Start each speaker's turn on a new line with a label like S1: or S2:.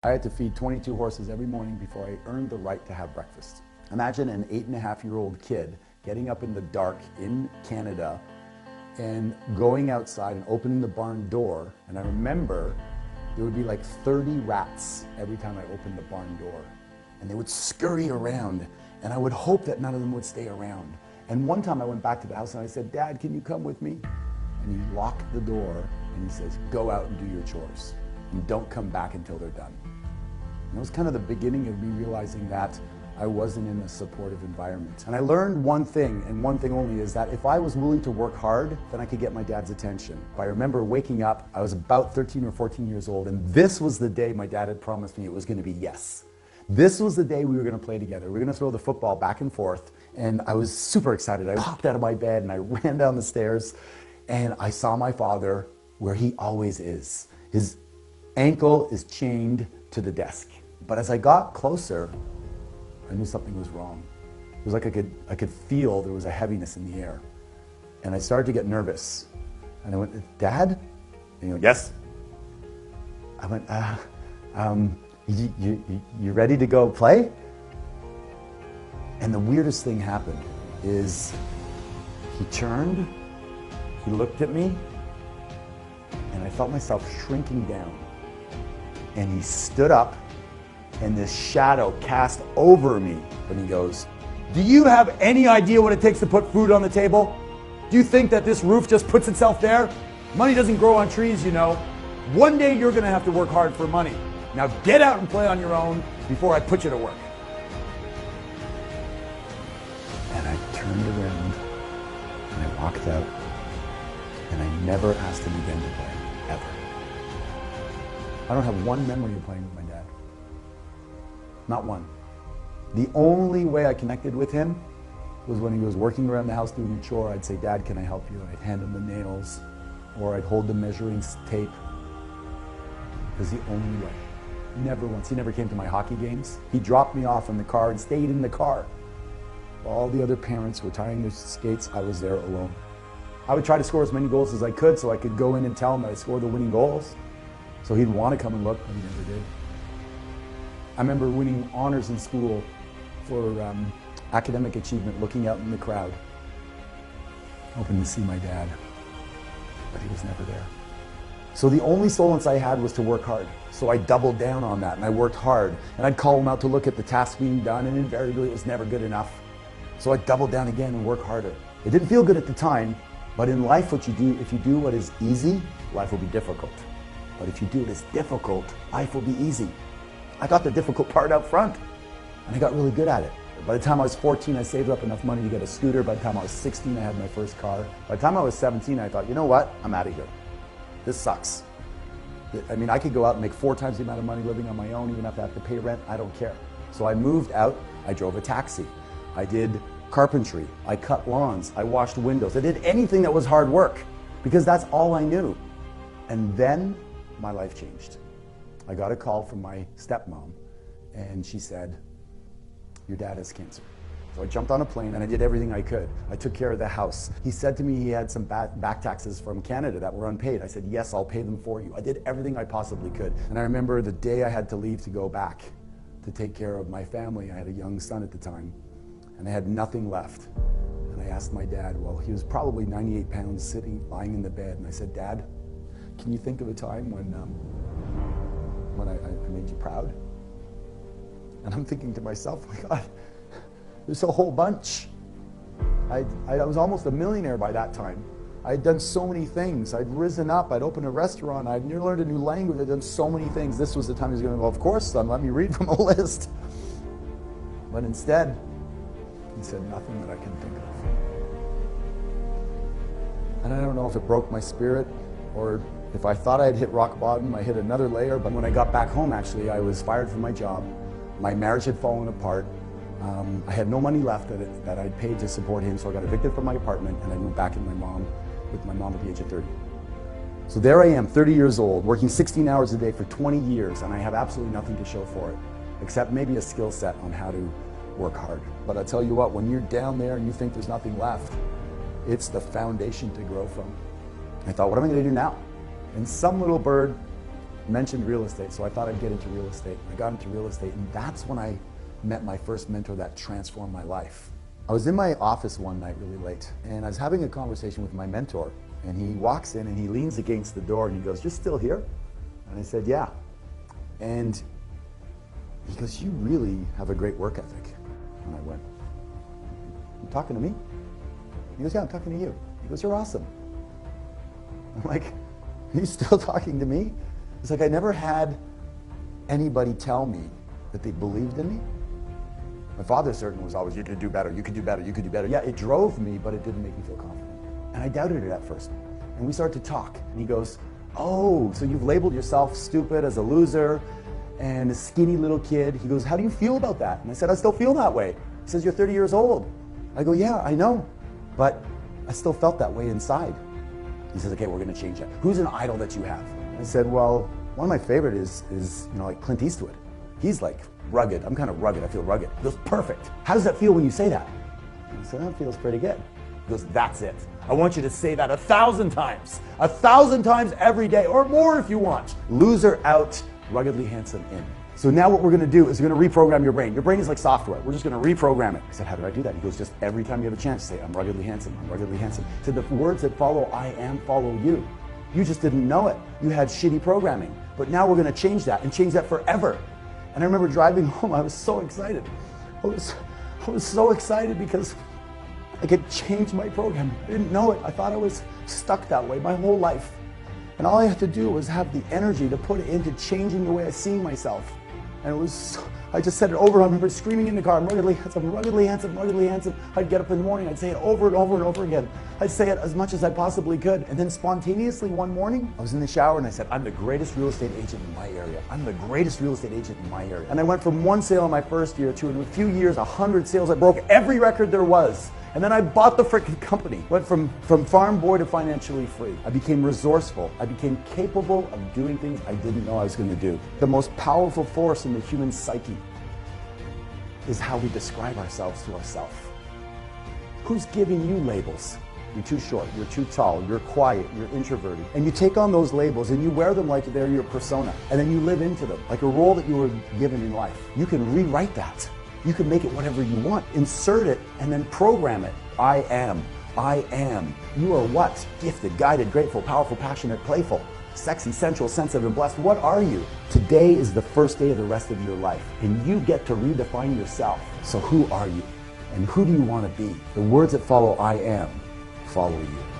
S1: I had to feed 22 horses every morning before I earned the right to have breakfast. Imagine an 8.5-year-old kid getting up in the dark in Canada and going outside and opening the barn door. And I remember there would be like 30 rats every time I opened the barn door. And they would scurry around, and I would hope that none of them would stay around. And one time I went back to the house and I said, "Dad, can you come with me?" And he locked the door and he says, "Go out and do your chores. And don't come back until they're done." And it was kind of the beginning of me realizing that I wasn't in a supportive environment. And I learned one thing, and one thing only, is that if I was willing to work hard, then I could get my dad's attention. I remember waking up, I was about 13 or 14 years old, and this was the day my dad had promised me it was going to be yes. This was the day we were going to play together. We were going to throw the football back and forth, and I was super excited. I popped out of my bed and I ran down the stairs, and I saw my father where he always is. His ankle is chained to the desk. But as I got closer, I knew something was wrong. It was like I could feel there was a heaviness in the air. And I started to get nervous. And I went, "Dad?" And he went, "Yes." I went, you ready to go play?" And the weirdest thing happened is he turned, he looked at me, and I felt myself shrinking down. And he stood up, and this shadow cast over me, and he goes, "Do you have any idea what it takes to put food on the table? Do you think that this roof just puts itself there? Money doesn't grow on trees, you know. One day you're gonna have to work hard for money. Now get out and play on your own before I put you to work." And I turned around and I walked out, and I never asked him again to play, ever. I don't have one memory of playing with my dad. Not one. The only way I connected with him was when he was working around the house doing a chore. I'd say, "Dad, can I help you?" I'd hand him the nails, or I'd hold the measuring tape. It was the only way. Never once. He never came to my hockey games. He dropped me off in the car and stayed in the car. While all the other parents were tying their skates, I was there alone. I would try to score as many goals as I could so I could go in and tell him that I scored the winning goals. So he'd want to come and look, but he never did. I remember winning honors in school for academic achievement, looking out in the crowd, hoping to see my dad, but he was never there. So the only solace I had was to work hard. So I doubled down on that, and I worked hard. And I'd call him out to look at the tasks being done, and invariably it was never good enough. So I doubled down again and worked harder. It didn't feel good at the time, but in life what you do, if you do what is easy, life will be difficult. But if you do what is difficult, life will be easy. I got the difficult part up front, and I got really good at it. By the time I was 14, I saved up enough money to get a scooter. By the time I was 16, I had my first car. By the time I was 17, I thought, you know what? I'm out of here. This sucks. I mean, I could go out and make 4 times the amount of money living on my own, even if I have to pay rent. I don't care. So I moved out. I drove a taxi. I did carpentry. I cut lawns. I washed windows. I did anything that was hard work because that's all I knew. And then my life changed. I got a call from my stepmom, and she said, "Your dad has cancer." So I jumped on a plane and I did everything I could. I took care of the house. He said to me he had some back taxes from Canada that were unpaid. I said, "Yes, I'll pay them for you." I did everything I possibly could. And I remember the day I had to leave to go back to take care of my family. I had a young son at the time, and I had nothing left. And I asked my dad, well, he was probably 98 pounds lying in the bed. And I said, "Dad, can you think of a time when I made you proud?" And I'm thinking to myself, my God, there's a whole bunch. I was almost a millionaire by that time. I had done so many things. I'd risen up, I'd opened a restaurant, I'd learned a new language, I'd done so many things. This was the time he was going to go, "Of course, son, let me read from a list." But instead, he said nothing that I can think of. And I don't know if it broke my spirit or if I thought I had hit rock bottom, I hit another layer. But when I got back home, actually, I was fired from my job. My marriage had fallen apart. I had no money left that I'd paid to support him, so I got evicted from my apartment, and I moved back with my mom at the age of 30. So there I am, 30 years old, working 16 hours a day for 20 years, and I have absolutely nothing to show for it, except maybe a skill set on how to work hard. But I tell you what, when you're down there and you think there's nothing left, it's the foundation to grow from. I thought, what am I going to do now? And some little bird mentioned real estate, so I thought I'd get into real estate. I got into real estate, and that's when I met my first mentor that transformed my life. I was in my office one night really late, and I was having a conversation with my mentor, and he walks in and he leans against the door and he goes, "You're still here?" And I said, "Yeah." And he goes, "You really have a great work ethic." And I went, "You talking to me?" He goes, "Yeah, I'm talking to you." He goes, "You're awesome." I'm like, "Are you still talking to me?" It's like I never had anybody tell me that they believed in me. My father certainly was always, "You could do better, you could do better, you could do better." Yeah, it drove me, but it didn't make me feel confident. And I doubted it at first. And we started to talk, and he goes, "Oh, so you've labeled yourself stupid as a loser and a skinny little kid." He goes, "How do you feel about that?" And I said, "I still feel that way." He says, "You're 30 years old." I go, "Yeah, I know, but I still felt that way inside." He says, "Okay, we're gonna change that. Who's an idol that you have?" I said, "Well, one of my favorite is like Clint Eastwood. He's like rugged. I'm kind of rugged. I feel rugged." He goes, "Perfect. How does that feel when you say that?" I said, "That feels pretty good." He goes, "That's it. I want you to say that 1,000 times. 1,000 times every day, or more if you want. Loser out, ruggedly handsome in." So now what we're gonna do is we're gonna reprogram your brain. Your brain is like software. We're just gonna reprogram it. I said, "How do I do that?" He goes, "Just every time you have a chance, say, 'I'm ruggedly handsome, I'm ruggedly handsome.'" He said, "The words that follow I am follow you. You just didn't know it. You had shitty programming. But now we're gonna change that and change that forever." And I remember driving home, I was so excited. I was so excited because I could change my program. I didn't know it. I thought I was stuck that way my whole life. And all I had to do was have the energy to put it into changing the way I see myself. And I just said it over. I remember screaming in the car, "I'm ruggedly handsome, ruggedly handsome, ruggedly handsome." I'd get up in the morning, I'd say it over and over and over again. I'd say it as much as I possibly could. And then spontaneously one morning, I was in the shower and I said, "I'm the greatest real estate agent in my area. I'm the greatest real estate agent in my area." And I went from one sale in my first year to in a few years, 100 sales. I broke every record there was. And then I bought the freaking company. Went from farm boy to financially free. I became resourceful. I became capable of doing things I didn't know I was going to do. The most powerful force in the human psyche is how we describe ourselves to ourselves. Who's giving you labels? You're too short, you're too tall, you're quiet, you're introverted. And you take on those labels and you wear them like they're your persona. And then you live into them, like a role that you were given in life. You can rewrite that. You can make it whatever you want. Insert it and then program it. I am. I am. You are what? Gifted, guided, grateful, powerful, passionate, playful, sexy, sensual, sensitive, and blessed. What are you? Today is the first day of the rest of your life, and you get to redefine yourself. So who are you? And who do you want to be? The words that follow I am follow you.